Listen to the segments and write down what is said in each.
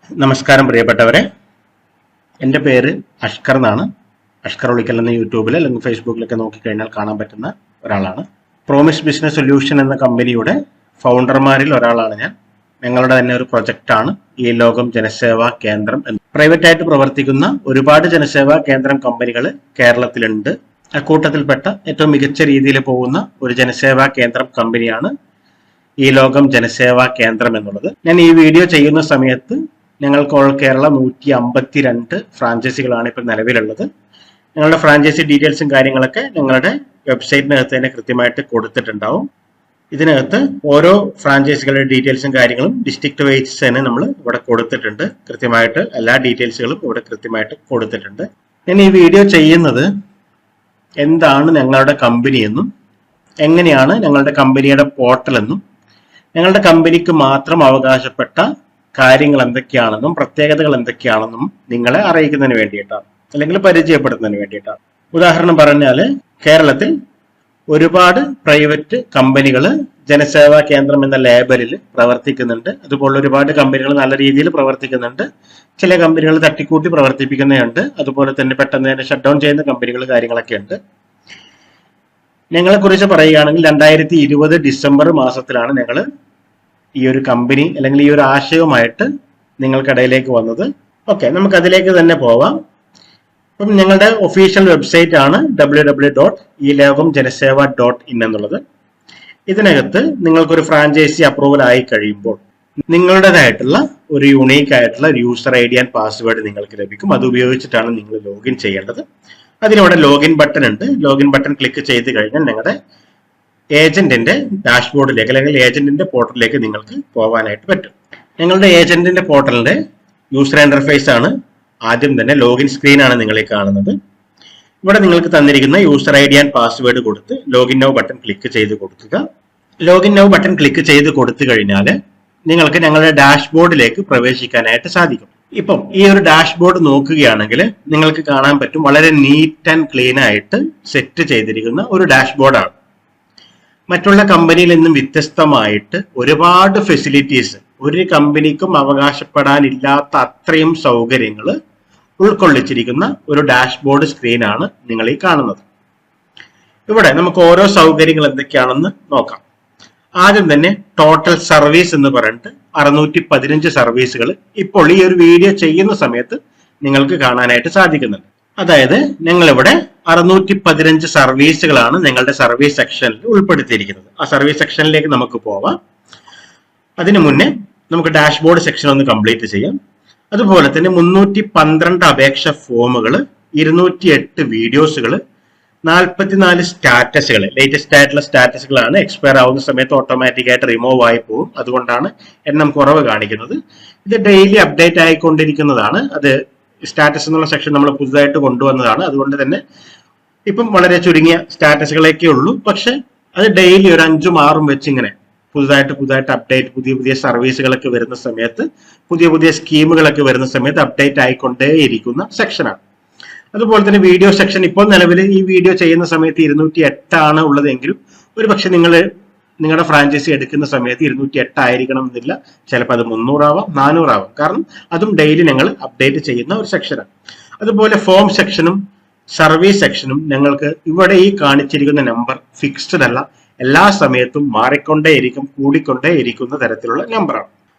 നമസ്കാരം പ്രിയപ്പെട്ടവരെ, എൻ്റെ പേര് അഷ്കർ എന്നാണ്. അഷ്കർ ഉളിക്കൽ എന്ന യൂട്യൂബിൽ അല്ലെങ്കിൽ ഫേസ്ബുക്കിലൊക്കെ നോക്കിക്കഴിഞ്ഞാൽ കാണാൻ പറ്റുന്ന ഒരാളാണ്. പ്രോമിസ് ബിസിനസ് സൊല്യൂഷൻ എന്ന കമ്പനിയുടെ ഫൗണ്ടർമാരിൽ ഒരാളാണ് ഞാൻ. ഞങ്ങളുടെ തന്നെ ഒരു പ്രൊജക്റ്റാണ് ഈ ലോകം ജനസേവാ കേന്ദ്രം എന്ന്. പ്രൈവറ്റ് ആയിട്ട് പ്രവർത്തിക്കുന്ന ഒരുപാട് ജനസേവാ കേന്ദ്രം കമ്പനികൾ കേരളത്തിലുണ്ട്. അക്കൂട്ടത്തിൽപ്പെട്ട ഏറ്റവും മികച്ച രീതിയിൽ പോകുന്ന ഒരു ജനസേവാ കേന്ദ്രം കമ്പനിയാണ് ഈ ലോകം ജനസേവാ കേന്ദ്രം എന്നുള്ളത്. ഞാൻ ഈ വീഡിയോ ചെയ്യുന്ന സമയത്ത് ഞങ്ങൾക്ക് ഓൾ കേരള 152 ഫ്രാഞ്ചൈസികളാണ് ഇപ്പോൾ നിലവിലുള്ളത്. ഞങ്ങളുടെ ഫ്രാഞ്ചൈസി ഡീറ്റെയിൽസും കാര്യങ്ങളൊക്കെ ഞങ്ങളുടെ വെബ്സൈറ്റിനകത്ത് തന്നെ കൃത്യമായിട്ട് കൊടുത്തിട്ടുണ്ടാവും. ഇതിനകത്ത് ഓരോ ഫ്രാഞ്ചൈസികളുടെ ഡീറ്റെയിൽസും കാര്യങ്ങളും ഡിസ്ട്രിക്ട് വൈസ് തന്നെ നമ്മൾ ഇവിടെ കൊടുത്തിട്ടുണ്ട്. കൃത്യമായിട്ട് എല്ലാ ഡീറ്റെയിൽസുകളും ഇവിടെ കൃത്യമായിട്ട് കൊടുത്തിട്ടുണ്ട്. ഞാൻ ഈ വീഡിയോ ചെയ്യുന്നത് എന്താണ് ഞങ്ങളുടെ കമ്പനി എന്നും എങ്ങനെയാണ് ഞങ്ങളുടെ കമ്പനിയുടെ പോർട്ടൽ എന്നും ഞങ്ങളുടെ കമ്പനിക്ക് മാത്രം അവകാശപ്പെട്ട കാര്യങ്ങൾ എന്തൊക്കെയാണെന്നും പ്രത്യേകതകൾ എന്തൊക്കെയാണെന്നും നിങ്ങളെ അറിയിക്കുന്നതിന് വേണ്ടിയിട്ടാണ്, അല്ലെങ്കിൽ പരിചയപ്പെടുത്തുന്നതിന് വേണ്ടിയിട്ടാണ്. ഉദാഹരണം പറഞ്ഞാൽ, കേരളത്തിൽ ഒരുപാട് പ്രൈവറ്റ് കമ്പനികൾ ജനസേവാ കേന്ദ്രം എന്ന ലേബലിൽ പ്രവർത്തിക്കുന്നുണ്ട്. അതുപോലെ ഒരുപാട് കമ്പനികൾ നല്ല രീതിയിൽ പ്രവർത്തിക്കുന്നുണ്ട്. ചില കമ്പനികൾ തട്ടിക്കൂട്ടി പ്രവർത്തിപ്പിക്കുന്നതുണ്ട്. അതുപോലെ തന്നെ പെട്ടെന്ന് തന്നെ ഷട്ട് ഡൗൺ ചെയ്യുന്ന കമ്പനികൾ കാര്യങ്ങളൊക്കെ ഉണ്ട്. ഞങ്ങളെ കുറിച്ച് പറയുകയാണെങ്കിൽ 2020 ഡിസംബർ മാസത്തിലാണ് ഞങ്ങൾ ഈ ഒരു കമ്പനി അല്ലെങ്കിൽ ഈ ഒരു ആശയവുമായിട്ട് നിങ്ങൾക്കിടയിലേക്ക് വന്നത്. ഓക്കെ, നമുക്ക് അതിലേക്ക് തന്നെ പോവാം. അപ്പം ഞങ്ങളുടെ ഒഫീഷ്യൽ വെബ്സൈറ്റ് ആണ് www.elogamjanaseva.in എന്നുള്ളത്. ഇതിനകത്ത് നിങ്ങൾക്കൊരു ഫ്രാഞ്ചൈസി അപ്രൂവൽ ആയി കഴിയുമ്പോൾ നിങ്ങളുടേതായിട്ടുള്ള ഒരു യുണീക്ക് ആയിട്ടുള്ള ഒരു user I D and password നിങ്ങൾക്ക് ലഭിക്കും. അത് ഉപയോഗിച്ചിട്ടാണ് നിങ്ങൾ ലോഗിൻ ചെയ്യേണ്ടത്. അതിനവിടെ ലോഗിൻ ബട്ടൺ ഉണ്ട്. ലോഗിൻ ബട്ടൺ ക്ലിക്ക് ചെയ്ത് കഴിഞ്ഞാൽ നിങ്ങളുടെ ഏജന്റിന്റെ ഡാഷ്ബോർഡിലേക്ക് അല്ലെങ്കിൽ ഏജന്റിന്റെ പോർട്ടലിലേക്ക് നിങ്ങൾക്ക് പോകാനായിട്ട് പറ്റും. നിങ്ങളുടെ ഏജന്റിന്റെ പോർട്ടലിന്റെ യൂസർ ഇന്റർഫേസ് ആണ് ആദ്യം തന്നെ. ലോഗിൻ സ്ക്രീൻ ആണ് നിങ്ങൾ ഈ കാണുന്നത്. ഇവിടെ നിങ്ങൾക്ക് തന്നിരിക്കുന്ന user I D and password കൊടുത്ത് ലോഗിൻ നൗ ബട്ടൺ ക്ലിക്ക് ചെയ്ത് കൊടുക്കുക. ലോഗിൻ നൗ ബട്ടൺ ക്ലിക്ക് ചെയ്ത് കൊടുത്തു കഴിഞ്ഞാൽ നിങ്ങൾക്ക് ഞങ്ങളുടെ ഡാഷ്ബോർഡിലേക്ക് പ്രവേശിക്കാനായിട്ട് സാധിക്കും. ഇപ്പം ഈ ഒരു ഡാഷ്ബോർഡ് നോക്കുകയാണെങ്കിൽ നിങ്ങൾക്ക് കാണാൻ പറ്റും, വളരെ നീറ്റ് ആൻഡ് ക്ലീൻ ആയിട്ട് സെറ്റ് ചെയ്തിരിക്കുന്ന ഒരു ഡാഷ്ബോർഡാണ്. മറ്റുള്ള കമ്പനിയിൽ നിന്നും വ്യത്യസ്തമായിട്ട് ഒരുപാട് ഫെസിലിറ്റീസ്, ഒരു കമ്പനിക്കും അവകാശപ്പെടാനില്ലാത്ത അത്രയും സൗകര്യങ്ങൾ ഉൾക്കൊള്ളിച്ചിരിക്കുന്ന ഒരു ഡാഷ്ബോർഡ് സ്ക്രീനാണ് നിങ്ങൾ ഈ കാണുന്നത്. ഇവിടെ നമുക്ക് ഓരോ സൗകര്യങ്ങൾ എന്തൊക്കെയാണെന്ന് നോക്കാം. ആദ്യം തന്നെ ടോട്ടൽ സർവീസ് എന്ന് പറഞ്ഞിട്ട് 615 സർവീസുകൾ ഇപ്പോൾ ഈ ഒരു വീഡിയോ ചെയ്യുന്ന സമയത്ത് നിങ്ങൾക്ക് കാണാനായിട്ട് സാധിക്കുന്നുണ്ട്. അതായത് ഞങ്ങളിവിടെ 615 സർവീസുകളാണ് ഞങ്ങളുടെ സർവീസ് സെക്ഷനിൽ ഉൾപ്പെടുത്തിയിരിക്കുന്നത്. ആ സർവീസ് സെക്ഷനിലേക്ക് നമുക്ക് പോവാം. അതിനു മുന്നേ നമുക്ക് ഡാഷ്ബോർഡ് സെക്ഷൻ ഒന്ന് കംപ്ലീറ്റ് ചെയ്യാം. അതുപോലെ തന്നെ 312 അപേക്ഷ ഫോമുകൾ, 208 വീഡിയോസുകൾ, 44 സ്റ്റാറ്റസുകൾ, ലേറ്റസ്റ്റ് ആയിട്ടുള്ള സ്റ്റാറ്റസുകളാണ്. എക്സ്പയർ ആവുന്ന സമയത്ത് ഓട്ടോമാറ്റിക് ആയിട്ട് റിമൂവ് ആയി പോകും. അതുകൊണ്ടാണ് എണ്ണം കുറവ് കാണിക്കുന്നത്. ഇത് ഡെയിലി അപ്ഡേറ്റ് ആയിക്കൊണ്ടിരിക്കുന്നതാണ്. അത് സ്റ്റാറ്റസ് എന്നുള്ള സെക്ഷൻ നമ്മൾ പുതുതായിട്ട് കൊണ്ടുവന്നതാണ്. അതുകൊണ്ട് തന്നെ ഇപ്പം വളരെ ചുരുങ്ങിയ സ്റ്റാറ്റസുകളൊക്കെ ഉള്ളൂ. പക്ഷെ അത് ഡെയിലി ഒരു 5ഉം 6ഉം വെച്ച് ഇങ്ങനെ പുതുതായിട്ട് അപ്ഡേറ്റ്, പുതിയ സർവീസുകളൊക്കെ വരുന്ന സമയത്ത്, പുതിയ സ്കീമുകളൊക്കെ വരുന്ന സമയത്ത് അപ്ഡേറ്റ് ആയിക്കൊണ്ടേയിരിക്കുന്ന സെക്ഷനാണ്. അതുപോലെ തന്നെ വീഡിയോ സെക്ഷൻ ഇപ്പോൾ നിലവിൽ ഈ വീഡിയോ ചെയ്യുന്ന സമയത്ത് 208 ആണ് ഉള്ളതെങ്കിലും ഒരു പക്ഷെ നിങ്ങളുടെ ഫ്രാഞ്ചൈസി എടുക്കുന്ന സമയത്ത് 208 ആയിരിക്കണം എന്നില്ല. ചിലപ്പോൾ അത് 300 ആവാം, 400 ആവാം. കാരണം അതും ഡെയിലി ഞങ്ങൾ അപ്ഡേറ്റ് ചെയ്യുന്ന ഒരു സെക്ഷനാണ്. അതുപോലെ ഫോം സെക്ഷനും സർവീസ് സെക്ഷനും ഞങ്ങൾക്ക് ഇവിടെ ഈ കാണിച്ചിരിക്കുന്ന നമ്പർ ഫിക്സ്ഡ് അല്ല, എല്ലാ സമയത്തും മാറിക്കൊണ്ടേയിരിക്കും, കൂടിക്കൊണ്ടേയിരിക്കുന്ന തരത്തിലുള്ള നമ്പറാണ്.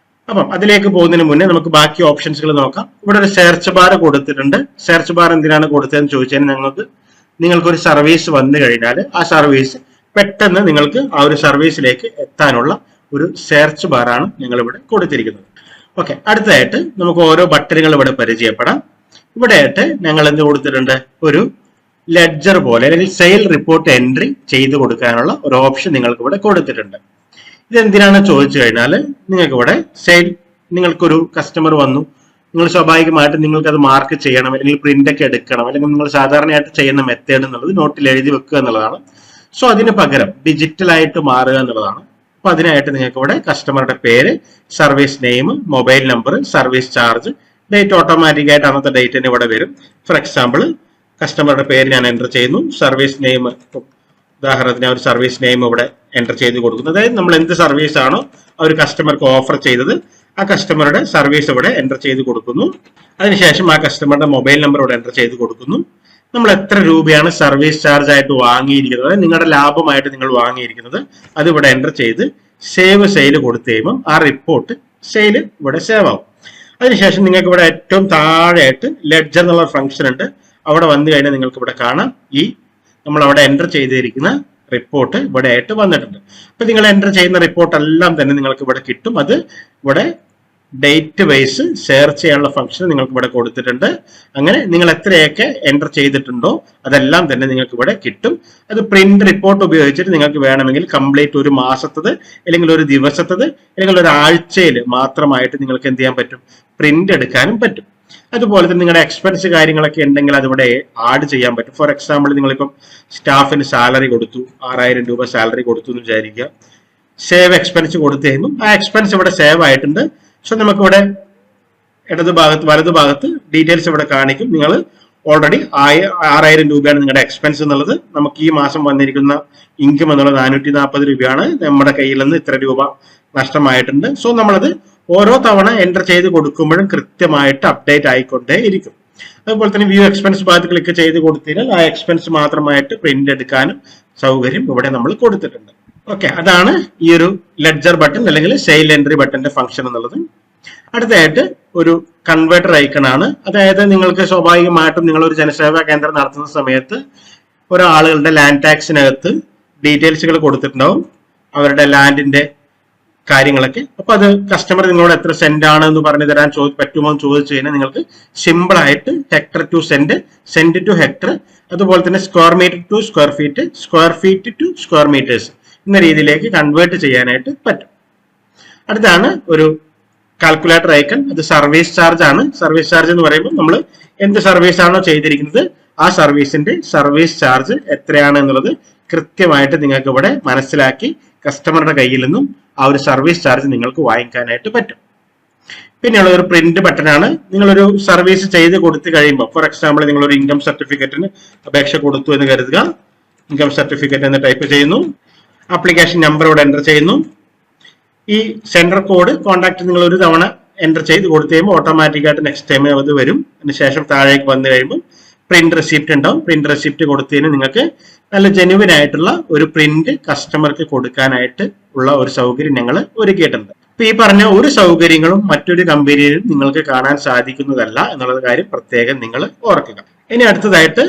അപ്പം അതിലേക്ക് പോകുന്നതിന് മുന്നേ നമുക്ക് ബാക്കി ഓപ്ഷൻസുകൾ നോക്കാം. ഇവിടെ ഒരു സെർച്ച് ബാർ കൊടുത്തിട്ടുണ്ട്. സെർച്ച് ബാർ എന്തിനാണ് കൊടുത്തതെന്ന് ചോദിച്ചാൽ, നിങ്ങൾക്കൊരു സർവീസ് വന്നു കഴിഞ്ഞാൽ ആ സർവീസ് പെട്ടെന്ന് നിങ്ങൾക്ക് ആ ഒരു സർവീസിലേക്ക് എത്താനുള്ള ഒരു സെർച്ച് ബാറാണ് ഞങ്ങൾ ഇവിടെ കൊടുത്തിരിക്കുന്നത്. ഓക്കെ, അടുത്തതായിട്ട് നമുക്ക് ഓരോ ബട്ടണുകൾ ഇവിടെ പരിചയപ്പെടാം. ഇവിടെയായിട്ട് ഞങ്ങൾ എന്ത് കൊടുത്തിട്ടുണ്ട്, ഒരു ലെഡ്ജർ പോലെ അല്ലെങ്കിൽ സെയിൽ റിപ്പോർട്ട് എൻട്രി ചെയ്ത് കൊടുക്കാനുള്ള ഒരു ഓപ്ഷൻ നിങ്ങൾക്ക് ഇവിടെ കൊടുത്തിട്ടുണ്ട്. ഇതെന്തിനാണ് ചോദിച്ചു കഴിഞ്ഞാൽ, നിങ്ങൾക്ക് ഇവിടെ നിങ്ങൾക്കൊരു കസ്റ്റമർ വന്നു, നിങ്ങൾ സ്വാഭാവികമായിട്ട് നിങ്ങൾക്ക് അത് മാർക്ക് ചെയ്യണം, അല്ലെങ്കിൽ പ്രിന്റ് ഒക്കെ എടുക്കണം, അല്ലെങ്കിൽ നിങ്ങൾ സാധാരണയായിട്ട് ചെയ്യുന്ന മെത്തേഡ് എന്നുള്ളത് നോട്ടിൽ എഴുതി വെക്കുക എന്നുള്ളതാണ്. സോ അതിന് പകരം ഡിജിറ്റൽ ആയിട്ട് മാറുക എന്നുള്ളതാണ്. അപ്പൊ അതിനായിട്ട് നിങ്ങൾക്ക് ഇവിടെ കസ്റ്റമറുടെ പേര്, service name, mobile number, service charge, date automatic ആയിട്ട് അന്നത്തെ ഡേറ്റ് തന്നെ ഇവിടെ വരും. ഫോർ എക്സാമ്പിൾ കസ്റ്റമറുടെ പേര് ഞാൻ എൻ്റർ ചെയ്യുന്നു, സർവീസ് നെയിം, ഉദാഹരണത്തിന് ഒരു സർവീസ് നെയിം ഇവിടെ എൻ്റർ ചെയ്ത് കൊടുക്കുന്നത്. അതായത് നമ്മൾ എന്ത് സർവീസ് ആണോ ആ ഒരു കസ്റ്റമർക്ക് ഓഫർ ചെയ്തത് ആ കസ്റ്റമറുടെ സർവീസ് ഇവിടെ എൻ്റർ ചെയ്ത് കൊടുക്കുന്നു. അതിനുശേഷം ആ കസ്റ്റമറുടെ മൊബൈൽ നമ്പർ ഇവിടെ എൻ്റർ ചെയ്ത് കൊടുക്കുന്നു. നമ്മൾ എത്ര രൂപയാണ് സർവീസ് ചാർജ് ആയിട്ട് വാങ്ങിയിരിക്കുന്നത്, നിങ്ങളുടെ ലാഭമായിട്ട് നിങ്ങൾ വാങ്ങിയിരിക്കുന്നത്, അത് ഇവിടെ എൻ്റർ ചെയ്ത് സേവ് സെയിൽ കൊടുത്തു കഴിയുമ്പോൾ ആ റിപ്പോർട്ട് സെയിൽ ഇവിടെ സേവ് ആവും. അതിനുശേഷം നിങ്ങൾക്ക് ഇവിടെ ഏറ്റവും താഴെയായിട്ട് ലെഡ്ജർ എന്നുള്ള ഫംഗ്ഷൻ ഉണ്ട്. അവിടെ വന്നു കഴിഞ്ഞാൽ നിങ്ങൾക്ക് ഇവിടെ കാണാം ഈ നമ്മൾ അവിടെ എൻ്റർ ചെയ്തിരിക്കുന്ന റിപ്പോർട്ട് ഇവിടെ ആയിട്ട് വന്നിട്ടുണ്ട്. അപ്പൊ നിങ്ങൾ എൻ്റർ ചെയ്യുന്ന റിപ്പോർട്ട് എല്ലാം തന്നെ നിങ്ങൾക്ക് ഇവിടെ കിട്ടും. അത് ഇവിടെ ഡേറ്റ് വൈസ് ഷെയർ ചെയ്യാനുള്ള ഫംഗ്ഷൻ നിങ്ങൾക്ക് ഇവിടെ കൊടുത്തിട്ടുണ്ട്. അങ്ങനെ നിങ്ങൾ എത്രയൊക്കെ എൻ്റർ ചെയ്തിട്ടുണ്ടോ അതെല്ലാം തന്നെ നിങ്ങൾക്ക് ഇവിടെ കിട്ടും. അത് പ്രിന്റ് റിപ്പോർട്ട് ഉപയോഗിച്ചിട്ട് നിങ്ങൾക്ക് വേണമെങ്കിൽ കംപ്ലീറ്റ് ഒരു മാസത്തത് അല്ലെങ്കിൽ ഒരു ദിവസത്തത് അല്ലെങ്കിൽ ഒരു ആഴ്ചയിൽ മാത്രമായിട്ട് നിങ്ങൾക്ക് എന്ത് ചെയ്യാൻ പറ്റും, പ്രിന്റ് എടുക്കാനും പറ്റും. അതുപോലെ തന്നെ നിങ്ങളുടെ എക്സ്പെൻസ് കാര്യങ്ങളൊക്കെ ഉണ്ടെങ്കിൽ അതിവിടെ ആഡ് ചെയ്യാൻ പറ്റും. ഫോർ എക്സാമ്പിൾ നിങ്ങളിപ്പം സ്റ്റാഫിന് സാലറി കൊടുത്തു, 6000 രൂപ സാലറി കൊടുത്തു എന്ന് വിചാരിക്കുക. സേവ് എക്സ്പെൻസ് കൊടുത്തു കഴിയുമ്പോൾ ആ എക്സ്പെൻസ് ഇവിടെ സേവ് ആയിട്ടുണ്ട്. സോ നമുക്കിവിടെ വലതു ഭാഗത്ത് ഡീറ്റെയിൽസ് ഇവിടെ കാണിക്കും. നിങ്ങൾ ഓൾറെഡി 6000 രൂപയാണ് നിങ്ങളുടെ എക്സ്പെൻസ് എന്നുള്ളത്. നമുക്ക് ഈ മാസം വന്നിരിക്കുന്ന ഇൻകം എന്നുള്ളത് 440 രൂപയാണ്. നമ്മുടെ കയ്യിൽ നിന്ന് ഇത്ര രൂപ നഷ്ടമായിട്ടുണ്ട്. സോ നമ്മളത് ഓരോ തവണ എൻ്റർ ചെയ്ത് കൊടുക്കുമ്പോഴും കൃത്യമായിട്ട് അപ്ഡേറ്റ് ആയിക്കൊണ്ടേ ഇരിക്കും. അതുപോലെ തന്നെ വ്യൂ എക്സ്പെൻസ് ഭാഗത്ത് ക്ലിക്ക് ചെയ്ത് കൊടുത്താൽ ആ എക്സ്പെൻസ് മാത്രമായിട്ട് പ്രിന്റ് എടുക്കാനും സൗകര്യം ഇവിടെ നമ്മൾ കൊടുത്തിട്ടുണ്ട്. ഓക്കെ, അതാണ് ഈ ഒരു ലെഡ്ജർ ബട്ടൺ അല്ലെങ്കിൽ സെയിൽ എൻട്രി ബട്ടന്റെ ഫംഗ്ഷൻ എന്നുള്ളത്. അടുത്തതായിട്ട് ഒരു കൺവേർട്ടർ ഐക്കൺ ആണ്. അതായത് നിങ്ങൾക്ക് സ്വാഭാവികമായിട്ടും നിങ്ങൾ ഒരു ജനസേവാ കേന്ദ്രം നടത്തുന്ന സമയത്ത് ഒരാളുകളുടെ ലാൻഡ് ടാക്സിനകത്ത് ഡീറ്റെയിൽസുകൾ കൊടുത്തിട്ടുണ്ടാവും, അവരുടെ ലാൻഡിന്റെ കാര്യങ്ങളൊക്കെ. അപ്പൊ അത് കസ്റ്റമർ നിങ്ങളോട് എത്ര സെന്റ് ആണ് എന്ന് പറഞ്ഞു തരാൻ പറ്റുമോ എന്ന് ചോദിച്ചു കഴിഞ്ഞാൽ നിങ്ങൾക്ക് സിമ്പിൾ ആയിട്ട് hectare to cent, cent to hectare, അതുപോലെ തന്നെ square metre to square feet, square feet to square metres എന്ന രീതിയിലേക്ക് കൺവേർട്ട് ചെയ്യാനായിട്ട് പറ്റും. അടുത്താണ് ഒരു കാൽക്കുലേറ്റർ ഐക്കൺ. അത് സർവീസ് ചാർജ് ആണ്. സർവീസ് ചാർജ് എന്ന് പറയുമ്പോൾ നമ്മൾ എന്ത് സർവീസ് ആണോ ചെയ്തിരിക്കുന്നത് ആ സർവീസിന്റെ സർവീസ് ചാർജ് എത്രയാണ് എന്നുള്ളത് കൃത്യമായിട്ട് നിങ്ങൾക്ക് ഇവിടെ മനസ്സിലാക്കി കസ്റ്റമറുടെ കയ്യിൽ നിന്നും ആ ഒരു സർവീസ് ചാർജ് നിങ്ങൾക്ക് വാങ്ങിക്കാനായിട്ട് പറ്റും. പിന്നെയുള്ള ഒരു പ്രിന്റ് ബട്ടൺ ആണ്. നിങ്ങളൊരു സർവീസ് ചെയ്ത് കൊടുത്തു കഴിയുമ്പോൾ, ഫോർ എക്സാമ്പിൾ നിങ്ങളൊരു ഇൻകം സർട്ടിഫിക്കറ്റിന് അപേക്ഷ കൊടുത്തു എന്ന് കരുതുക. ഇൻകം സർട്ടിഫിക്കറ്റ് എന്ന് ടൈപ്പ് ചെയ്യുന്നു, ആപ്ലിക്കേഷൻ നമ്പർ ഇവിടെ എൻ്റർ ചെയ്യുന്നു. ഈ സെൻട്രൽ കോഡ് കോൺടാക്ട് നിങ്ങൾ ഒരു തവണ എൻ്റർ ചെയ്ത് കൊടുത്തു കഴിയുമ്പോൾ ഓട്ടോമാറ്റിക്കായിട്ട് നെക്സ്റ്റ് ടൈം അത് വരും. അതിനുശേഷം താഴേക്ക് വന്നു കഴിയുമ്പോൾ പ്രിന്റ് റെസിപ്റ്റ് ഉണ്ടാവും. പ്രിന്റ് റെസിപ്റ്റ് കൊടുത്തതിന് നിങ്ങൾക്ക് നല്ല ജെനുവിൻ ആയിട്ടുള്ള ഒരു പ്രിന്റ് കസ്റ്റമർക്ക് കൊടുക്കാനായിട്ട് ഉള്ള ഒരു സൗകര്യം ഞങ്ങൾ ഒരുക്കിയിട്ടുണ്ട്. അപ്പൊ ഈ പറഞ്ഞ ഒരു സൗകര്യങ്ങളും മറ്റൊരു കമ്പനിയിലും നിങ്ങൾക്ക് കാണാൻ സാധിക്കുന്നതല്ല എന്നുള്ള കാര്യം പ്രത്യേകം നിങ്ങൾ ഓർക്കുക. ഇനി അടുത്തതായിട്ട്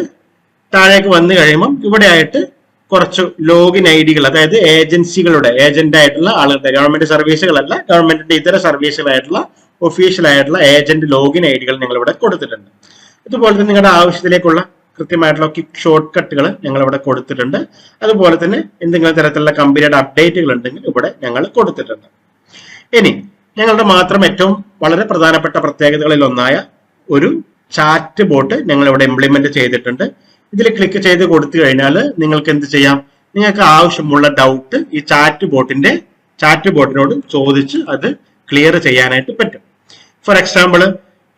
താഴേക്ക് വന്നു കഴിയുമ്പോൾ ഇവിടെ ആയിട്ട് കുറച്ച് ലോഗിൻ ഐഡികൾ, അതായത് ഏജൻസികളുടെ ഏജന്റ് ആയിട്ടുള്ള ആളുകളുടെ, ഗവൺമെന്റ് സർവീസുകളല്ല, ഗവൺമെന്റിന്റെ ഇതര സർവീസുകളായിട്ടുള്ള ഒഫീഷ്യൽ ആയിട്ടുള്ള ഏജന്റ് ലോഗിൻ ഐഡികൾ ഞങ്ങൾ ഇവിടെ കൊടുത്തിട്ടുണ്ട്. അതുപോലെ തന്നെ നിങ്ങളുടെ ആവശ്യത്തിലേക്കുള്ള കൃത്യമായിട്ടുള്ള ക്വിക്ക് ഷോർട്ട് കട്ടുകൾ ഞങ്ങൾ ഇവിടെ കൊടുത്തിട്ടുണ്ട്. അതുപോലെ തന്നെ എന്തെങ്കിലും തരത്തിലുള്ള കമ്പനിയുടെ അപ്ഡേറ്റുകൾ ഉണ്ടെങ്കിൽ ഇവിടെ ഞങ്ങൾ കൊടുത്തിട്ടുണ്ട്. ഇനി ഞങ്ങളുടെ മാത്രം ഏറ്റവും വളരെ പ്രധാനപ്പെട്ട പ്രത്യേകതകളിൽ ഒന്നായ ഒരു ചാറ്റ് ബോട്ട് ഞങ്ങൾ ഇവിടെ ഇംപ്ലിമെന്റ് ചെയ്തിട്ടുണ്ട്. ഇതിൽ ക്ലിക്ക് ചെയ്ത് കൊടുത്തു കഴിഞ്ഞാൽ നിങ്ങൾക്ക് എന്ത് ചെയ്യാം, നിങ്ങൾക്ക് ആവശ്യമുള്ള ഡൗട്ട് ഈ ചാറ്റ് ബോട്ടിനോട് ചോദിച്ച് അത് ക്ലിയർ ചെയ്യാനായിട്ട് പറ്റും. ഫോർ എക്സാമ്പിൾ,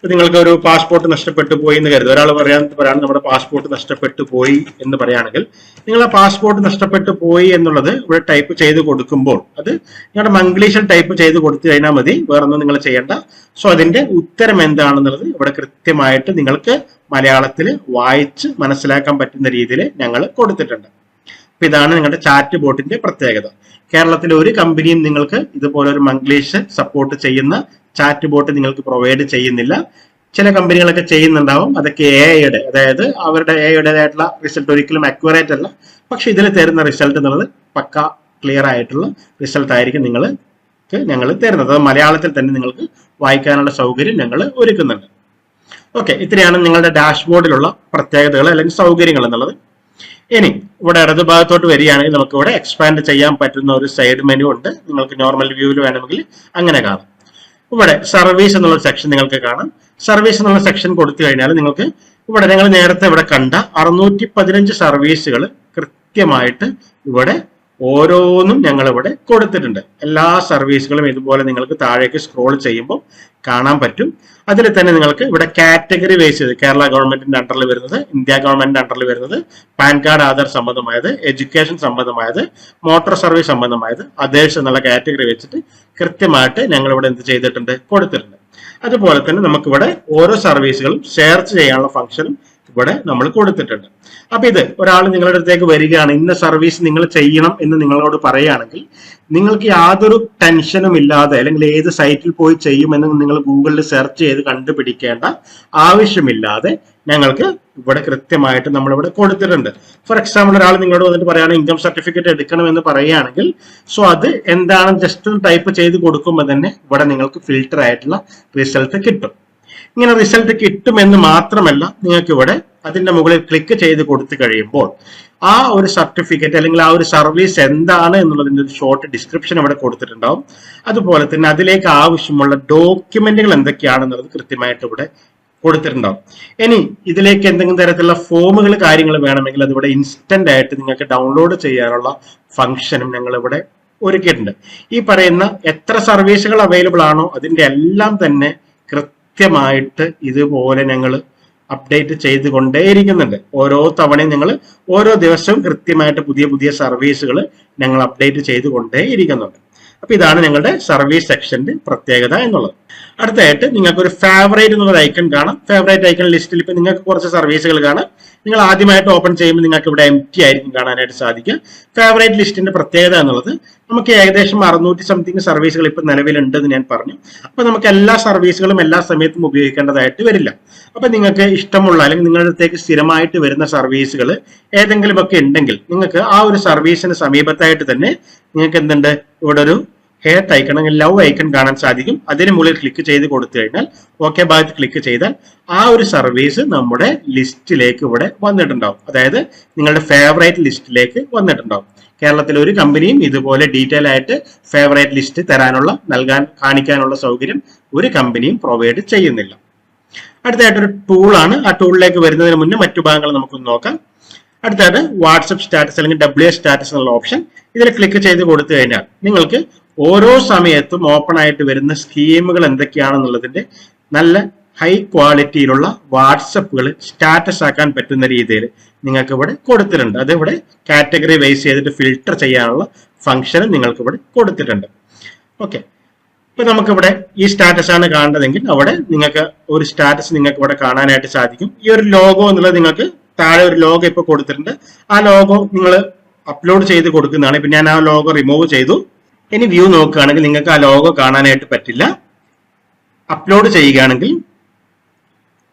നിങ്ങൾക്ക് ഒരു പാസ്പോർട്ട് നഷ്ടപ്പെട്ടു പോയി എന്ന് കരുതുക. ഒരാൾ പറയാണ് നമ്മുടെ പാസ്പോർട്ട് നഷ്ടപ്പെട്ടു പോയി എന്ന് പറയുകയാണെങ്കിൽ നിങ്ങൾ ആ പാസ്പോർട്ട് നഷ്ടപ്പെട്ടു പോയി എന്നുള്ളത് ഇവിടെ ടൈപ്പ് ചെയ്ത് കൊടുക്കുമ്പോൾ അത് നിങ്ങളുടെ മംഗ്ലീഷിൽ ടൈപ്പ് ചെയ്ത് കൊടുത്തു കഴിഞ്ഞാൽ മതി, വേറൊന്നും നിങ്ങൾ ചെയ്യേണ്ട. സോ അതിന്റെ ഉത്തരം എന്താണെന്നുള്ളത് ഇവിടെ കൃത്യമായിട്ട് നിങ്ങൾക്ക് മലയാളത്തിൽ വായിച്ച് മനസ്സിലാക്കാൻ പറ്റുന്ന രീതിയിൽ ഞങ്ങൾ കൊടുത്തിട്ടുണ്ട്. അപ്പൊ ഇതാണ് നിങ്ങളുടെ ചാറ്റ് ബോട്ടിന്റെ പ്രത്യേകത. കേരളത്തിലെ ഒരു കമ്പനിയും നിങ്ങൾക്ക് ഇതുപോലെ ഒരു മംഗ്ലീഷ് സപ്പോർട്ട് ചെയ്യുന്ന ചാറ്റ് ബോട്ട് നിങ്ങൾക്ക് പ്രൊവൈഡ് ചെയ്യുന്നില്ല. ചില കമ്പനികളൊക്കെ ചെയ്യുന്നുണ്ടാവും. അതൊക്കെ എഐയുടെ, അതായത് അവരുടെ എഐയുടേതായിട്ടുള്ള റിസൾട്ട് ഒരിക്കലും അക്യുറേറ്റ് അല്ല. പക്ഷെ ഇതിൽ തരുന്ന റിസൾട്ട് എന്നുള്ളത് പക്ക ക്ലിയർ ആയിട്ടുള്ള റിസൾട്ട് ആയിരിക്കും ഞങ്ങൾ തരുന്നത്. അത് മലയാളത്തിൽ തന്നെ നിങ്ങൾക്ക് വായിക്കാനുള്ള സൗകര്യം ഞങ്ങൾ ഒരുക്കുന്നുണ്ട്. ഓക്കെ, ഇത്രയാണ് നിങ്ങളുടെ ഡാഷ്ബോർഡിലുള്ള പ്രത്യേകതകൾ അല്ലെങ്കിൽ സൗകര്യങ്ങൾ എന്നുള്ളത്. ഇനി ഇവിടെ ഇടതു ഭാഗത്തോട്ട് വരികയാണെങ്കിൽ നമുക്ക് ഇവിടെ എക്സ്പാൻഡ് ചെയ്യാൻ പറ്റുന്ന ഒരു സൈഡ് മെനു ഉണ്ട്. നിങ്ങൾക്ക് നോർമൽ വ്യൂവിൽ വേണമെങ്കിൽ അങ്ങനെ കാണാം. ഇവിടെ സർവീസ് എന്നുള്ള സെക്ഷൻ നിങ്ങൾക്ക് കാണാം. സർവീസ് എന്നുള്ള സെക്ഷൻ കൊടുത്തു കഴിഞ്ഞാൽ നിങ്ങൾക്ക് ഇവിടെ ഞങ്ങൾ നേരത്തെ ഇവിടെ കണ്ട 615 സർവീസുകൾ കൃത്യമായിട്ട് ഇവിടെ ഓരോന്നും ഞങ്ങൾ ഇവിടെ കൊടുത്തിട്ടുണ്ട്. എല്ലാ സർവീസുകളും ഇതുപോലെ നിങ്ങൾക്ക് താഴേക്ക് സ്ക്രോൾ ചെയ്യുമ്പോൾ കാണാൻ പറ്റും. അതിൽ തന്നെ നിങ്ങൾക്ക് ഇവിടെ കാറ്റഗറി വൈസ് ചെയ്ത് കേരള ഗവൺമെന്റിന്റെ അണ്ടറിൽ വരുന്നത്, ഇന്ത്യ ഗവൺമെന്റിന്റെ അണ്ടറിൽ വരുന്നത്, പാൻ കാർഡ് ആധാർ സംബന്ധമായത്, എഡ്യൂക്കേഷൻ സംബന്ധമായത്, മോട്ടോർ സർവീസ് സംബന്ധമായത്, അതേഴ്സ് എന്നുള്ള കാറ്റഗറി വെച്ചിട്ട് കൃത്യമായിട്ട് ഞങ്ങൾ ഇവിടെ എന്ത് ചെയ്തിട്ടുണ്ട്, കൊടുത്തിട്ടുണ്ട്. അതുപോലെ തന്നെ നമുക്കിവിടെ ഓരോ സർവീസുകളും സെർച്ച് ചെയ്യാനുള്ള ഫംഗ്ഷനും ഇവിടെ നമ്മൾ കൊടുത്തിട്ടുണ്ട്. അപ്പൊ ഇത് ഒരാൾ നിങ്ങളുടെ അടുത്തേക്ക് വരികയാണ്, ഇന്ന സർവീസ് നിങ്ങൾ ചെയ്യണം എന്ന് നിങ്ങളോട് പറയുകയാണെങ്കിൽ നിങ്ങൾക്ക് യാതൊരു ടെൻഷനും ഇല്ലാതെ അല്ലെങ്കിൽ ഏത് സൈറ്റിൽ പോയി ചെയ്യുമെന്ന് നിങ്ങൾ ഗൂഗിളിൽ സെർച്ച് ചെയ്ത് കണ്ടുപിടിക്കേണ്ട ആവശ്യമില്ലാതെ ഞങ്ങൾക്ക് ഇവിടെ കൃത്യമായിട്ട് നമ്മളിവിടെ കൊടുത്തിട്ടുണ്ട്. ഫോർ എക്സാമ്പിൾ ഒരാൾ നിങ്ങളോട് വന്നിട്ട് പറയുകയാണ് ഇൻകം സർട്ടിഫിക്കറ്റ് എടുക്കണമെന്ന് പറയുകയാണെങ്കിൽ സോ അത് എന്താണ് ജസ്റ്റ് ടൈപ്പ് ചെയ്ത് കൊടുക്കുമ്പോൾ തന്നെ ഇവിടെ നിങ്ങൾക്ക് ഫിൽട്ടർ ആയിട്ടുള്ള റിസൾട്ട് കിട്ടും. ഇങ്ങനെ റിസൾട്ട് കിട്ടുമെന്ന് മാത്രമല്ല, നിങ്ങൾക്ക് ഇവിടെ അതിന്റെ മുകളിൽ ക്ലിക്ക് ചെയ്ത് കൊടുത്തു കഴിയുമ്പോൾ ആ ഒരു സർട്ടിഫിക്കറ്റ് അല്ലെങ്കിൽ ആ ഒരു സർവീസ് എന്താണ് എന്നുള്ളതിന്റെ ഒരു ഷോർട്ട് ഡിസ്ക്രിപ്ഷൻ ഇവിടെ കൊടുത്തിട്ടുണ്ടാവും. അതുപോലെ തന്നെ അതിലേക്ക് ആവശ്യമുള്ള ഡോക്യുമെന്റുകൾ എന്തൊക്കെയാണെന്നുള്ളത് കൃത്യമായിട്ട് ഇവിടെ കൊടുത്തിട്ടുണ്ടാവും. ഇനി ഇതിലേക്ക് എന്തെങ്കിലും തരത്തിലുള്ള ഫോമുകൾ കാര്യങ്ങൾ വേണമെങ്കിൽ അതിവിടെ ഇൻസ്റ്റന്റ് ആയിട്ട് നിങ്ങൾക്ക് ഡൗൺലോഡ് ചെയ്യാനുള്ള ഫംഗ്ഷനും ഞങ്ങൾ ഇവിടെ ഒരുക്കിയിട്ടുണ്ട്. ഈ പറയുന്ന എത്ര സർവീസുകൾ അവൈലബിൾ ആണോ അതിന്റെ എല്ലാം തന്നെ കൃത്യമായിട്ട് ഇതുപോലെ ഞങ്ങൾ അപ്ഡേറ്റ് ചെയ്തുകൊണ്ടേയിരിക്കുന്നുണ്ട്. ഓരോ തവണയും ഞങ്ങൾ ഓരോ ദിവസവും കൃത്യമായിട്ട് പുതിയ പുതിയ സർവീസുകൾ ഞങ്ങൾ അപ്ഡേറ്റ് ചെയ്തുകൊണ്ടേയിരിക്കുന്നുണ്ട്. അപ്പൊ ഇതാണ് ഞങ്ങളുടെ സർവീസ് സെക്ഷന്റെ പ്രത്യേകത എന്നുള്ളത്. അടുത്തായിട്ട് നിങ്ങൾക്ക് ഒരു ഫേവറേറ്റ് എന്നുള്ള ഐക്കൺ കാണാം. ഫേവറേറ്റ് ഐക്കൺ ലിസ്റ്റിൽ ഇപ്പൊ നിങ്ങൾക്ക് കുറച്ച് സർവീസുകൾ കാണാം. നിങ്ങൾ ആദ്യമായിട്ട് ഓപ്പൺ ചെയ്യുമ്പോൾ നിങ്ങൾക്ക് ഇവിടെ എംപ്റ്റി ആയിരിക്കും കാണാനായിട്ട് സാധിക്കുക. ഫേവറേറ്റ് ലിസ്റ്റിന്റെ പ്രത്യേകത എന്നുള്ളത് നമുക്ക് ഏകദേശം 600 സംതിങ് സർവീസുകൾ ഇപ്പൊ നിലവിലുണ്ടെന്ന് ഞാൻ പറഞ്ഞു. അപ്പൊ നമുക്ക് എല്ലാ സർവീസുകളും എല്ലാ സമയത്തും ഉപയോഗിക്കേണ്ടതായിട്ട് വരില്ല. അപ്പൊ നിങ്ങൾക്ക് ഇഷ്ടമുള്ള അല്ലെങ്കിൽ നിങ്ങളുടെ അടുത്തേക്ക് സ്ഥിരമായിട്ട് വരുന്ന സർവീസുകൾ ഏതെങ്കിലുമൊക്കെ ഉണ്ടെങ്കിൽ നിങ്ങൾക്ക് ആ ഒരു സർവീസിന് സമീപത്തായിട്ട് തന്നെ നിങ്ങൾക്ക് എന്തുണ്ട്, ഇവിടെ ഒരു ഹെയർട്ട് ഐക്കൺ അല്ലെങ്കിൽ ലവ് ഐക്കൺ കാണാൻ സാധിക്കും. അതിന് മുകളിൽ ക്ലിക്ക് ചെയ്ത് കൊടുത്തു കഴിഞ്ഞാൽ ഓക്കെ ഭാഗത്ത് ക്ലിക്ക് ചെയ്താൽ ആ ഒരു സർവീസ് നമ്മുടെ ലിസ്റ്റിലേക്ക് ഇവിടെ വന്നിട്ടുണ്ടാവും. അതായത് നിങ്ങളുടെ ഫേവറേറ്റ് ലിസ്റ്റിലേക്ക് വന്നിട്ടുണ്ടാവും. കേരളത്തിലെ ഒരു കമ്പനിയും ഇതുപോലെ ഡീറ്റെയിൽ ആയിട്ട് ഫേവറേറ്റ് ലിസ്റ്റ് കാണിക്കാനുള്ള സൗകര്യം ഒരു കമ്പനിയും പ്രൊവൈഡ് ചെയ്യുന്നില്ല. അടുത്തായിട്ടൊരു ടൂളാണ്. ആ ടൂളിലേക്ക് വരുന്നതിന് മുന്നേ മറ്റു ഭാഗങ്ങൾ നമുക്കൊന്ന് നോക്കാം. അടുത്തായിട്ട് വാട്സപ്പ് സ്റ്റാറ്റസ് അല്ലെങ്കിൽ WS സ്റ്റാറ്റസ് എന്നുള്ള ഓപ്ഷൻ ഇതിൽ ക്ലിക്ക് ചെയ്ത് കൊടുത്തു കഴിഞ്ഞാൽ നിങ്ങൾക്ക് ഓരോ സമയത്തും ഓപ്പൺ ആയിട്ട് വരുന്ന സ്കീമുകൾ എന്തൊക്കെയാണെന്നുള്ളതിന്റെ നല്ല ഹൈ ക്വാളിറ്റിയിലുള്ള വാട്സപ്പുകൾ സ്റ്റാറ്റസ് ആക്കാൻ പറ്റുന്ന രീതിയിൽ നിങ്ങൾക്ക് ഇവിടെ കൊടുത്തിട്ടുണ്ട്. അത് ഇവിടെ കാറ്റഗറി വൈസ് ചെയ്തിട്ട് ഫിൽട്ടർ ചെയ്യാനുള്ള ഫംഗ്ഷൻ നിങ്ങൾക്ക് ഇവിടെ കൊടുത്തിട്ടുണ്ട്. ഓക്കെ, ഇപ്പൊ നമുക്കിവിടെ ഈ സ്റ്റാറ്റസ് ആണ് കാണേണ്ടതെങ്കിൽ അവിടെ നിങ്ങൾക്ക് ഒരു സ്റ്റാറ്റസ് നിങ്ങൾക്ക് ഇവിടെ കാണാനായിട്ട് സാധിക്കും. ഈ ഒരു ലോഗോ എന്നുള്ളത് നിങ്ങൾക്ക് താഴെ ഒരു ലോഗോ ഇപ്പൊ കൊടുത്തിട്ടുണ്ട്. ആ ലോഗോ നിങ്ങൾ അപ്ലോഡ് ചെയ്ത് കൊടുക്കുന്നതാണ്. ഇപ്പൊ ഞാൻ ആ ലോഗോ റിമൂവ് ചെയ്തു. ഇനി വ്യൂ നോക്കുകയാണെങ്കിൽ നിങ്ങൾക്ക് ആ ലോഗോ കാണാനായിട്ട് പറ്റില്ല. അപ്ലോഡ് ചെയ്യുകയാണെങ്കിൽ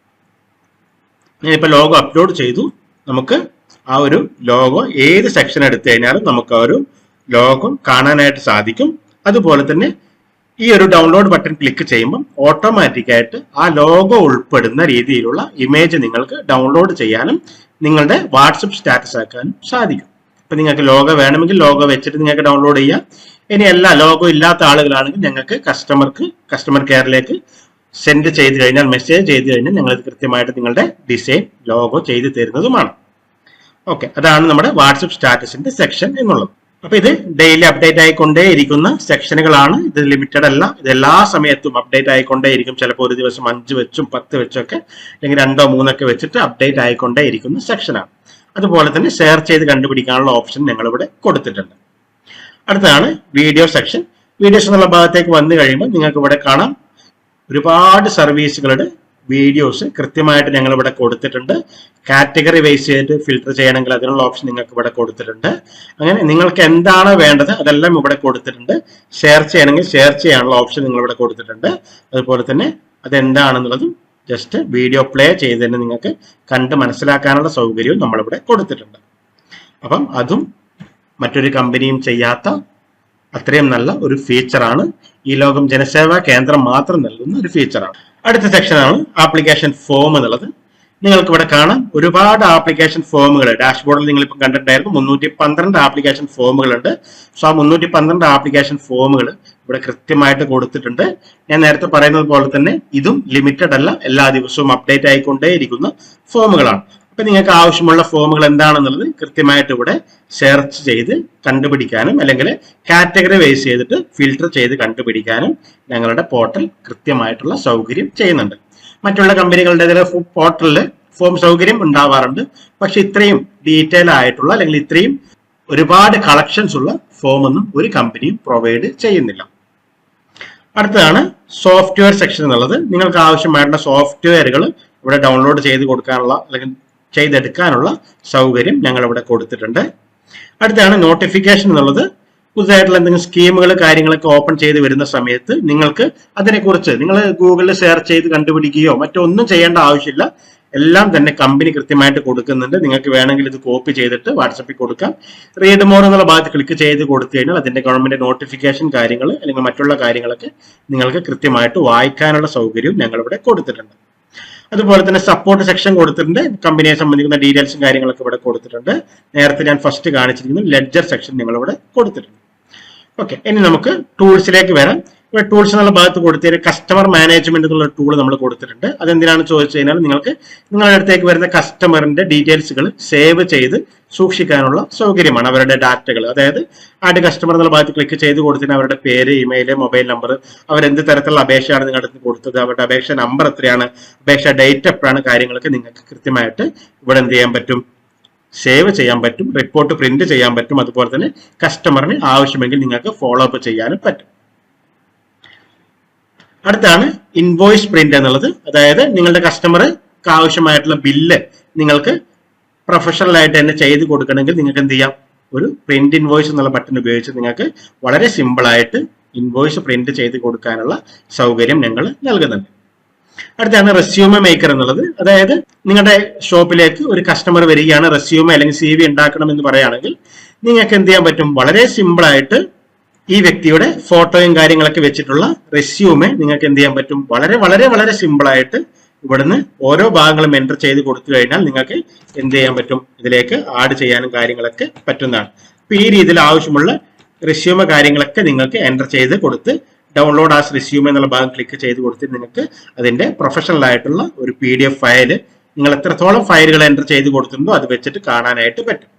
ഞാനിപ്പോ ലോഗോ അപ്ലോഡ് ചെയ്തു. നമുക്ക് ആ ഒരു ലോഗോ ഏത് സെക്ഷൻ എടുത്തു കഴിഞ്ഞാലും നമുക്ക് ആ ഒരു ലോഗോ കാണാനായിട്ട് സാധിക്കും. അതുപോലെ തന്നെ ഈ ഒരു ഡൗൺലോഡ് ബട്ടൺ ക്ലിക്ക് ചെയ്യുമ്പോൾ ഓട്ടോമാറ്റിക് ആയിട്ട് ആ ലോഗോ ഉൾപ്പെടുന്ന രീതിയിലുള്ള ഇമേജ് നിങ്ങൾക്ക് ഡൗൺലോഡ് ചെയ്യാനും നിങ്ങളുടെ വാട്സപ്പ് സ്റ്റാറ്റസ് ആക്കാനും സാധിക്കും. ഇപ്പൊ നിങ്ങൾക്ക് ലോഗോ വേണമെങ്കിൽ ലോഗോ വെച്ചിട്ട് നിങ്ങൾക്ക് ഡൗൺലോഡ് ചെയ്യാം. ഇനി എല്ലാ ലോഗോ ഇല്ലാത്ത ആളുകളാണെങ്കിൽ ഞങ്ങൾക്ക് കസ്റ്റമർ കെയറിലേക്ക് സെൻഡ് ചെയ്ത് കഴിഞ്ഞാൽ, മെസ്സേജ് ചെയ്ത് കഴിഞ്ഞാൽ ഞങ്ങൾ കൃത്യമായിട്ട് നിങ്ങളുടെ ഡിസൈൻ ലോഗോ ചെയ്ത് തരുന്നതുമാണ്. ഓക്കെ, അതാണ് നമ്മുടെ വാട്സപ്പ് സ്റ്റാറ്റസിന്റെ സെക്ഷൻ എന്നുള്ളത്. അപ്പൊ ഇത് ഡെയിലി അപ്ഡേറ്റ് ആയിക്കൊണ്ടേയിരിക്കുന്ന സെക്ഷനുകളാണ്. ഇത് ലിമിറ്റഡ് അല്ല, ഇത് എല്ലാ സമയത്തും അപ്ഡേറ്റ് ആയിക്കൊണ്ടേയിരിക്കും. ചിലപ്പോൾ ഒരു ദിവസം 5 വെച്ചും 10 വെച്ചൊക്കെ അല്ലെങ്കിൽ 2 3 ഒക്കെ വെച്ചിട്ട് അപ്ഡേറ്റ് ആയിക്കൊണ്ടേയിരിക്കുന്ന സെക്ഷനാണ്. അതുപോലെ തന്നെ ഷെയർ ചെയ്ത് കണ്ടുപിടിക്കാനുള്ള ഓപ്ഷൻ ഞങ്ങൾ ഇവിടെ കൊടുത്തിട്ടുണ്ട്. അടുത്തതാണ് വീഡിയോ സെക്ഷൻ. വീഡിയോസ് എന്നുള്ള ഭാഗത്തേക്ക് വന്നു കഴിയുമ്പോൾ നിങ്ങൾക്ക് ഇവിടെ കാണാം ഒരുപാട് സർവീസുകളുടെ വീഡിയോസ് കൃത്യമായിട്ട് ഞങ്ങൾ ഇവിടെ കൊടുത്തിട്ടുണ്ട്. കാറ്റഗറി വൈസ് ചെയ്ത് ഫിൽട്ടർ ചെയ്യണമെങ്കിൽ അതിനുള്ള ഓപ്ഷൻ നിങ്ങൾക്ക് ഇവിടെ കൊടുത്തിട്ടുണ്ട്. അങ്ങനെ നിങ്ങൾക്ക് എന്താണ് വേണ്ടത് അതെല്ലാം ഇവിടെ കൊടുത്തിട്ടുണ്ട്. ഷെയർ ചെയ്യണമെങ്കിൽ ഷെയർ ചെയ്യാനുള്ള ഓപ്ഷൻ നിങ്ങൾ ഇവിടെ കൊടുത്തിട്ടുണ്ട്. അതുപോലെ തന്നെ അതെന്താണെന്നുള്ളതും ജസ്റ്റ് വീഡിയോ പ്ലേ ചെയ്ത് തന്നെ നിങ്ങൾക്ക് കണ്ട് മനസ്സിലാക്കാനുള്ള സൗകര്യവും നമ്മളിവിടെ കൊടുത്തിട്ടുണ്ട്. അപ്പം അതും മറ്റൊരു കമ്പനിയും ചെയ്യാത്ത അത്രയും നല്ല ഒരു ഫീച്ചറാണ്. ഈ ലോകം ജനസേവാ കേന്ദ്രം മാത്രം നൽകുന്ന ഒരു ഫീച്ചറാണ്. അടുത്ത സെക്ഷനാണ് ആപ്ലിക്കേഷൻ ഫോം എന്നുള്ളത്. നിങ്ങൾക്ക് ഇവിടെ കാണാം ഒരുപാട് ആപ്ലിക്കേഷൻ ഫോമുകൾ. ഡാഷ്ബോർഡിൽ നിങ്ങൾ ഇപ്പം കണ്ടിട്ടുണ്ടായിരുന്നു 312 ആപ്ലിക്കേഷൻ ഫോമുകളുണ്ട്. സോ ആ 312 ആപ്ലിക്കേഷൻ ഫോമുകൾ ഇവിടെ കൃത്യമായിട്ട് കൊടുത്തിട്ടുണ്ട്. ഞാൻ നേരത്തെ പറയുന്നത് പോലെ തന്നെ ഇതും ലിമിറ്റഡ് അല്ല, എല്ലാ ദിവസവും അപ്ഡേറ്റ് ആയിക്കൊണ്ടേയിരിക്കുന്ന ഫോമുകളാണ്. ഇപ്പൊ നിങ്ങൾക്ക് ആവശ്യമുള്ള ഫോമുകൾ എന്താണെന്നുള്ളത് കൃത്യമായിട്ട് ഇവിടെ സെർച്ച് ചെയ്ത് കണ്ടുപിടിക്കാനും അല്ലെങ്കിൽ കാറ്റഗറി വൈസ് ചെയ്തിട്ട് ഫിൽട്ടർ ചെയ്ത് കണ്ടുപിടിക്കാനും ഞങ്ങളുടെ പോർട്ടൽ കൃത്യമായിട്ടുള്ള സൗകര്യം ചെയ്യുന്നുണ്ട്. മറ്റുള്ള കമ്പനികളുടെ പോർട്ടലിൽ ഫോം സൗകര്യം ഉണ്ടാവാറുണ്ട്, പക്ഷെ ഇത്രയും ഡീറ്റെയിൽ ആയിട്ടുള്ള അല്ലെങ്കിൽ ഇത്രയും ഒരുപാട് കളക്ഷൻസ് ഉള്ള ഫോം ഒന്നും ഒരു കമ്പനിയും പ്രൊവൈഡ് ചെയ്യുന്നില്ല. അടുത്തതാണ് സോഫ്റ്റ്വെയർ സെക്ഷൻ എന്നുള്ളത്. നിങ്ങൾക്ക് ആവശ്യമായിട്ടുള്ള സോഫ്റ്റ്വെയറുകൾ ഇവിടെ ഡൗൺലോഡ് ചെയ്ത് കൊടുക്കാനുള്ള അല്ലെങ്കിൽ ചെയ്തെടുക്കാനുള്ള സൗകര്യം ഞങ്ങൾ ഇവിടെ കൊടുത്തിട്ടുണ്ട്. അടുത്താണ് നോട്ടിഫിക്കേഷൻ എന്നുള്ളത്. പുതുതായിട്ടുള്ള എന്തെങ്കിലും സ്കീമുകൾ കാര്യങ്ങളൊക്കെ ഓപ്പൺ ചെയ്ത് വരുന്ന സമയത്ത് നിങ്ങൾക്ക് അതിനെക്കുറിച്ച് നിങ്ങൾ ഗൂഗിളിൽ സെർച്ച് ചെയ്ത് കണ്ടുപിടിക്കുകയോ മറ്റൊന്നും ചെയ്യേണ്ട ആവശ്യമില്ല. എല്ലാം തന്നെ കമ്പനി കൃത്യമായിട്ട് കൊടുക്കുന്നുണ്ട്. നിങ്ങൾക്ക് വേണമെങ്കിൽ ഇത് കോപ്പി ചെയ്തിട്ട് വാട്സപ്പിൽ കൊടുക്കാം. റീഡ് മോർ എന്നുള്ള ഭാഗത്ത് ക്ലിക്ക് ചെയ്ത് കൊടുത്തു കഴിഞ്ഞാൽ അതിന്റെ ഗവൺമെന്റ് നോട്ടിഫിക്കേഷൻ കാര്യങ്ങൾ അല്ലെങ്കിൽ മറ്റുള്ള കാര്യങ്ങളൊക്കെ നിങ്ങൾക്ക് കൃത്യമായിട്ട് വായിക്കാനുള്ള സൗകര്യവും ഞങ്ങൾ ഇവിടെ കൊടുത്തിട്ടുണ്ട്. അതുപോലെ തന്നെ സപ്പോർട്ട് സെക്ഷൻ കൊടുത്തിട്ടുണ്ട്. കമ്പനിയെ സംബന്ധിക്കുന്ന ഡീറ്റെയിൽസും കാര്യങ്ങളൊക്കെ ഇവിടെ കൊടുത്തിട്ടുണ്ട്. നേരത്തെ ഞാൻ ഫസ്റ്റ് കാണിച്ചിരിക്കുന്ന ലെഡ്ജർ സെക്ഷൻ ഞങ്ങൾ ഇവിടെ കൊടുത്തിട്ടുണ്ട്. ഓക്കെ, ഇനി നമുക്ക് ടൂൾസിലേക്ക് വരാം. ഇവിടെ ടൂൾസ് എന്നുള്ള ഭാഗത്ത് കൊടുത്തിട്ട് കസ്റ്റമർ മാനേജ്മെന്റ് എന്നുള്ള ടൂൾ നമ്മൾ കൊടുത്തിട്ടുണ്ട്. അതെന്തിനാണ് ചോദിച്ചു കഴിഞ്ഞാൽ നിങ്ങൾക്ക് നിങ്ങളുടെ അടുത്തേക്ക് വരുന്ന കസ്റ്റമറിന്റെ ഡീറ്റെയിൽസുകൾ സേവ് ചെയ്ത് സൂക്ഷിക്കാനുള്ള സൗകര്യമാണ്. അവരുടെ ഡാറ്റകൾ, അതായത് ആഡ് കസ്റ്റമർ എന്നുള്ള ഭാഗത്ത് ക്ലിക്ക് ചെയ്ത് കൊടുത്തിട്ട് അവരുടെ പേര്, ഇമെയിൽ, മൊബൈൽ നമ്പർ, അവരെന്ത് തരത്തിലുള്ള അപേക്ഷയാണ് നിങ്ങളുടെ അടുത്ത് കൊടുത്തത്, അവരുടെ അപേക്ഷ നമ്പർ എത്രയാണ്, അപേക്ഷ ഡേറ്റ് എപ്പോഴാണ്, കാര്യങ്ങളൊക്കെ നിങ്ങൾക്ക് കൃത്യമായിട്ട് ഇവിടെ എന്ത് ചെയ്യാൻ പറ്റും, സേവ് ചെയ്യാൻ പറ്റും, റിപ്പോർട്ട് പ്രിന്റ് ചെയ്യാൻ പറ്റും. അതുപോലെ തന്നെ കസ്റ്റമറിന് ആവശ്യമെങ്കിൽ നിങ്ങൾക്ക് ഫോളോ അപ്പ് ചെയ്യാനും പറ്റും. അടുത്താണ് ഇൻവോയ്സ് പ്രിന്റ് എന്നുള്ളത്. അതായത് നിങ്ങളുടെ കസ്റ്റമർക്ക് ആവശ്യമായിട്ടുള്ള ബില്ല് നിങ്ങൾക്ക് പ്രൊഫഷണൽ ആയിട്ട് തന്നെ ചെയ്ത് കൊടുക്കണമെങ്കിൽ നിങ്ങൾക്ക് എന്ത് ചെയ്യാം, ഒരു പ്രിന്റ് ഇൻവോയ്സ് എന്നുള്ള ബട്ടൺ ഉപയോഗിച്ച് നിങ്ങൾക്ക് വളരെ സിമ്പിൾ ആയിട്ട് ഇൻവോയ്സ് പ്രിന്റ് ചെയ്ത് കൊടുക്കാനുള്ള സൗകര്യം ഞങ്ങൾ നൽകുന്നുണ്ട്. അടുത്താണ് റെസ്യൂമെ മേക്കർ എന്നുള്ളത്. അതായത് നിങ്ങളുടെ ഷോപ്പിലേക്ക് ഒരു കസ്റ്റമർ വരികയാണ്, റെസ്യൂമെ അല്ലെങ്കിൽ CV ഉണ്ടാക്കണം എന്ന് പറയുകയാണെങ്കിൽ നിങ്ങൾക്ക് എന്ത് ചെയ്യാൻ പറ്റും, വളരെ സിമ്പിൾ ആയിട്ട് ഈ വ്യക്തിയുടെ ഫോട്ടോയും കാര്യങ്ങളൊക്കെ വെച്ചിട്ടുള്ള റെസ്യൂമെ നിങ്ങൾക്ക് എന്ത് ചെയ്യാൻ പറ്റും, വളരെ വളരെ വളരെ സിമ്പിൾ ആയിട്ട് ഇവിടുന്ന് ഓരോ ഭാഗങ്ങളും എൻ്റർ ചെയ്ത് കൊടുത്തു കഴിഞ്ഞാൽ നിങ്ങൾക്ക് എന്ത് ചെയ്യാൻ പറ്റും, ഇതിലേക്ക് ആഡ് ചെയ്യാനും കാര്യങ്ങളൊക്കെ പറ്റുന്നതാണ്. അപ്പൊ ഈ രീതിയിൽ ആവശ്യമുള്ള റെസ്യൂമെ കാര്യങ്ങളൊക്കെ നിങ്ങൾക്ക് എൻ്റർ ചെയ്ത് കൊടുത്ത് ഡൗൺലോഡ് ആസ് റെസ്യൂമെ എന്നുള്ള ഭാഗം ക്ലിക്ക് ചെയ്ത് കൊടുത്ത് നിങ്ങൾക്ക് അതിന്റെ പ്രൊഫഷണൽ ആയിട്ടുള്ള ഒരു PDF ഫയല് നിങ്ങൾ എത്രത്തോളം ഫയലുകൾ എൻ്റർ ചെയ്ത് കൊടുത്തിട്ടുണ്ടോ അത് വെച്ചിട്ട് കാണാനായിട്ട് പറ്റും.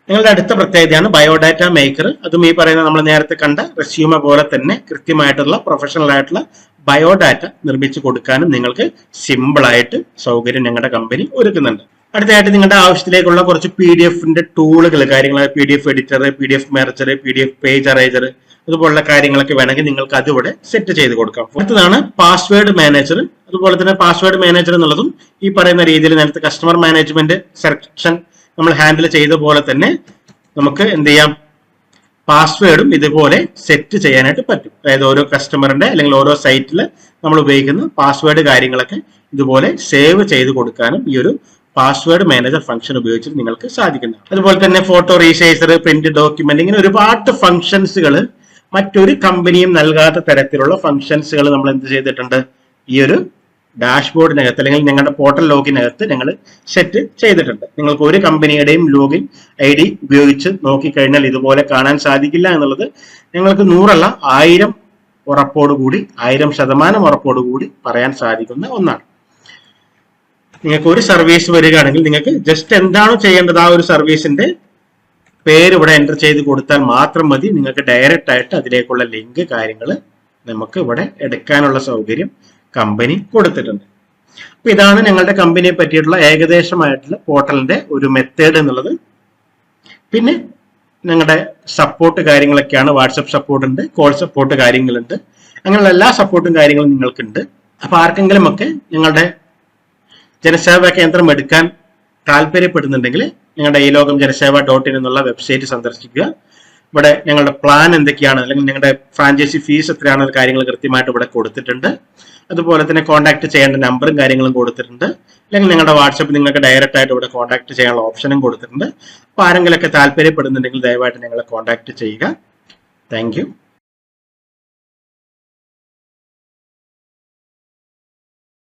നിങ്ങളുടെ അടുത്ത പ്രത്യേകതയാണ് ബയോഡാറ്റ മേക്കർ. അതും ഈ പറയുന്ന നമ്മൾ നേരത്തെ കണ്ട റെസ്യൂമെ പോലെ തന്നെ കൃത്യമായിട്ടുള്ള പ്രൊഫഷണൽ ആയിട്ടുള്ള ബയോഡാറ്റ നിർമ്മിച്ചു കൊടുക്കാനും നിങ്ങൾക്ക് സിമ്പിൾ ആയിട്ട് സൗകര്യം ഞങ്ങളുടെ കമ്പനി ഒരുക്കുന്നുണ്ട്. അടുത്തതായിട്ട് നിങ്ങളുടെ ആവശ്യത്തിലേക്കുള്ള കുറച്ച് PDF-ന്റെ ടൂളുകൾ കാര്യങ്ങൾ, PDF editor, PDF merger, PDF page arranger അതുപോലുള്ള കാര്യങ്ങളൊക്കെ വേണമെങ്കിൽ നിങ്ങൾക്ക് അതിവിടെ സെറ്റ് ചെയ്ത് കൊടുക്കാം. അടുത്തതാണ് പാസ്വേഡ് മാനേജർ. അതുപോലെ തന്നെ പാസ്വേഡ് മാനേജർ എന്നുള്ളതും ഈ പറയുന്ന രീതിയിൽ നേരത്തെ കസ്റ്റമർ മാനേജ്മെന്റ് സെക്ഷൻ നമ്മൾ ഹാൻഡിൽ ചെയ്ത പോലെ തന്നെ നമുക്ക് എന്ത് ചെയ്യാം, പാസ്വേഡും ഇതുപോലെ സെറ്റ് ചെയ്യാനായിട്ട് പറ്റും. അതായത് ഓരോ കസ്റ്റമറിന്റെ അല്ലെങ്കിൽ ഓരോ സൈറ്റിൽ നമ്മൾ ഉപയോഗിക്കുന്ന പാസ്വേഡ് കാര്യങ്ങളൊക്കെ ഇതുപോലെ സേവ് ചെയ്ത് കൊടുക്കാനും ഈ ഒരു പാസ്വേഡ് മാനേജർ ഫംഗ്ഷൻ ഉപയോഗിച്ചിട്ട് നിങ്ങൾക്ക് സാധിക്കുന്നതാണ്. അതുപോലെ തന്നെ ഫോട്ടോ റീസൈസർ, പ്രിന്റ് ഡോക്യുമെന്റ്, ഇങ്ങനെ ഒരുപാട് ഫംഗ്ഷൻസുകൾ മറ്റൊരു കമ്പനിയും നൽകാത്ത തരത്തിലുള്ള ഫംഗ്ഷൻസുകൾ നമ്മൾ എന്ത് ചെയ്തിട്ടുണ്ട്, ഈ ഒരു ഡാഷ്ബോർഡിനകത്ത് അല്ലെങ്കിൽ ഞങ്ങളുടെ പോർട്ടൽ ലോഗിനകത്ത് ഞങ്ങൾ സെറ്റ് ചെയ്തിട്ടുണ്ട്. നിങ്ങൾക്ക് ഒരു കമ്പനിയുടെയും ലോഗിൻ ID ഉപയോഗിച്ച് നോക്കിക്കഴിഞ്ഞാൽ ഇതുപോലെ കാണാൻ സാധിക്കില്ല എന്നുള്ളത് ഞങ്ങൾക്ക് 100 അല്ല 1000 ഉറപ്പോടുകൂടി 1000% ഉറപ്പോടുകൂടി പറയാൻ സാധിക്കുന്ന ഒന്നാണ്. നിങ്ങൾക്ക് ഒരു സർവീസ് വരികയാണെങ്കിൽ നിങ്ങൾക്ക് ജസ്റ്റ് എന്താണോ ചെയ്യേണ്ടത് ആ ഒരു സർവീസിന്റെ പേര് ഇവിടെ എൻ്റർ ചെയ്ത് കൊടുത്താൽ മാത്രം മതി. നിങ്ങൾക്ക് ഡയറക്റ്റ് ആയിട്ട് അതിലേക്കുള്ള ലിങ്ക് കാര്യങ്ങൾ നമുക്ക് ഇവിടെ എടുക്കാനുള്ള സൗകര്യം കമ്പനി കൊടുത്തിട്ടുണ്ട്. അപ്പൊ ഇതാണ് ഞങ്ങളുടെ കമ്പനിയെ പറ്റിയിട്ടുള്ള ഏകദേശമായിട്ടുള്ള പോർട്ടലിന്റെ ഒരു മെത്തേഡ് എന്നുള്ളത്. പിന്നെ ഞങ്ങളുടെ സപ്പോർട്ട് കാര്യങ്ങളൊക്കെയാണ്. വാട്സപ്പ് സപ്പോർട്ട് ഉണ്ട്, കോൾ സപ്പോർട്ട് കാര്യങ്ങളുണ്ട്, അങ്ങനെയുള്ള എല്ലാ സപ്പോർട്ടും കാര്യങ്ങളും നിങ്ങൾക്കുണ്ട്. അപ്പൊ ആർക്കെങ്കിലും ഒക്കെ ഞങ്ങളുടെ ജനസേവാ കേന്ദ്രം എടുക്കാൻ താല്പര്യപ്പെടുന്നുണ്ടെങ്കിൽ ഞങ്ങളുടെ ഈലോകം ജനസേവ.in എന്നുള്ള വെബ്സൈറ്റ് സന്ദർശിക്കുക. ഇവിടെ ഞങ്ങളുടെ പ്ലാൻ എന്തൊക്കെയാണ് അല്ലെങ്കിൽ ഞങ്ങളുടെ ഫ്രാഞ്ചൈസി ഫീസ് എത്രയാണ് കാര്യങ്ങൾ കൃത്യമായിട്ട് ഇവിടെ കൊടുത്തിട്ടുണ്ട്. അതുപോലെ തന്നെ കോൺടാക്ട് ചെയ്യേണ്ട നമ്പറും കാര്യങ്ങളും കൊടുത്തിട്ടുണ്ട്. അല്ലെങ്കിൽ നിങ്ങളുടെ വാട്സപ്പ് നിങ്ങൾക്ക് ഡയറക്റ്റ് ആയിട്ട് ഇവിടെ കോൺടാക്ട് ചെയ്യാനുള്ള ഓപ്ഷനും കൊടുത്തിട്ടുണ്ട്. അപ്പോൾ ആരെങ്കിലുമൊക്കെ താല്പര്യപ്പെടുന്നുണ്ടെങ്കിൽ ദയവായിട്ട് ഞങ്ങളെ കോൺടാക്ട് ചെയ്യുക. Thank you.